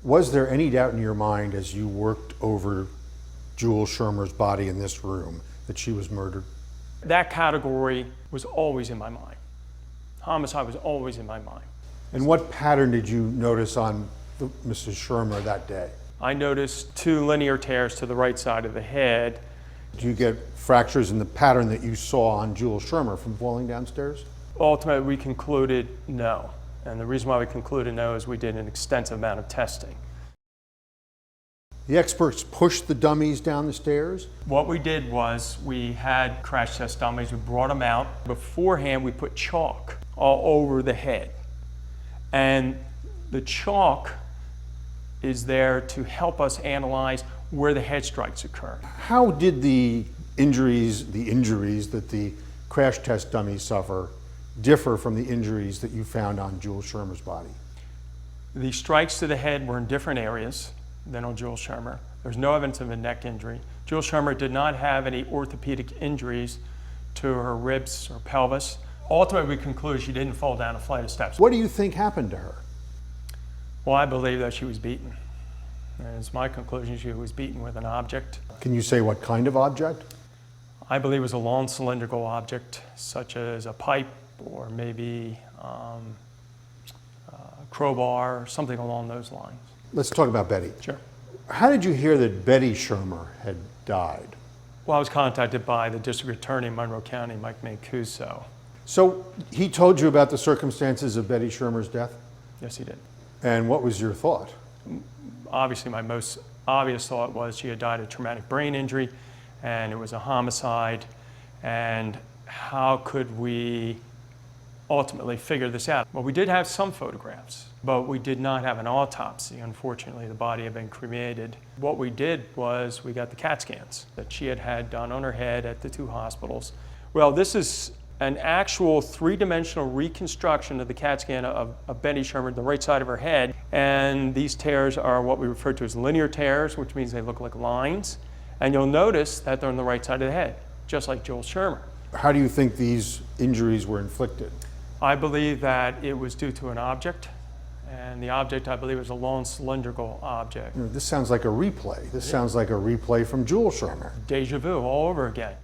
Was there any doubt in your mind as you worked over Jules Schirmer's body in this room that she was murdered? That category was always in my mind. Homicide was always in my mind. And what pattern did you notice on Mrs. Schirmer that day? I noticed 2 linear tears to the right side of the head. Do you get fractures in the pattern that you saw on Jules Schirmer from falling downstairs? Ultimately, we concluded no. And the reason why we concluded no is we did an extensive amount of testing. The experts pushed the dummies down the stairs? What we did was we had crash test dummies. We brought them out. Beforehand, we put chalk all over the head. And the chalk is there to help us analyze where the head strikes occur. How did the injuries that the crash test dummies suffer differ from the injuries that you found on Jules Schirmer's body? The strikes to the head were in different areas than on Jules Schirmer. There's no evidence of a neck injury. Jules Schirmer did not have any orthopedic injuries to her ribs or pelvis. Ultimately, we concluded she didn't fall down a flight of steps. What do you think happened to her? Well, I believe that she was beaten. And it's my conclusion she was beaten with an object. Can you say what kind of object? I believe it was a long cylindrical object, such as a pipe or maybe a crowbar or something along those lines. Let's talk about Betty. Sure. How did you hear that Betty Schirmer had died? Well, I was contacted by the district attorney in Monroe County, Mike Mancuso. So he told you about the circumstances of Betty Schirmer's death? Yes, he did. And what was your thought? Obviously, my most obvious thought was she had died of traumatic brain injury and it was a homicide. And how could we ultimately figure this out? Well, we did have some photographs, but we did not have an autopsy. Unfortunately, the body had been cremated. What we did was we got the CAT scans that she had had done on her head at the 2 hospitals. Well, this is an actual 3-dimensional reconstruction of the CAT scan of Betty Schirmer, the right side of her head. And these tears are what we refer to as linear tears, which means they look like lines. And you'll notice that they're on the right side of the head, just like Jules Schirmer. How do you think these injuries were inflicted? I believe that it was due to an object, and the object, I believe, was a long cylindrical object. This sounds like a replay. This sounds like a replay from Jules Schirmer. Deja vu all over again.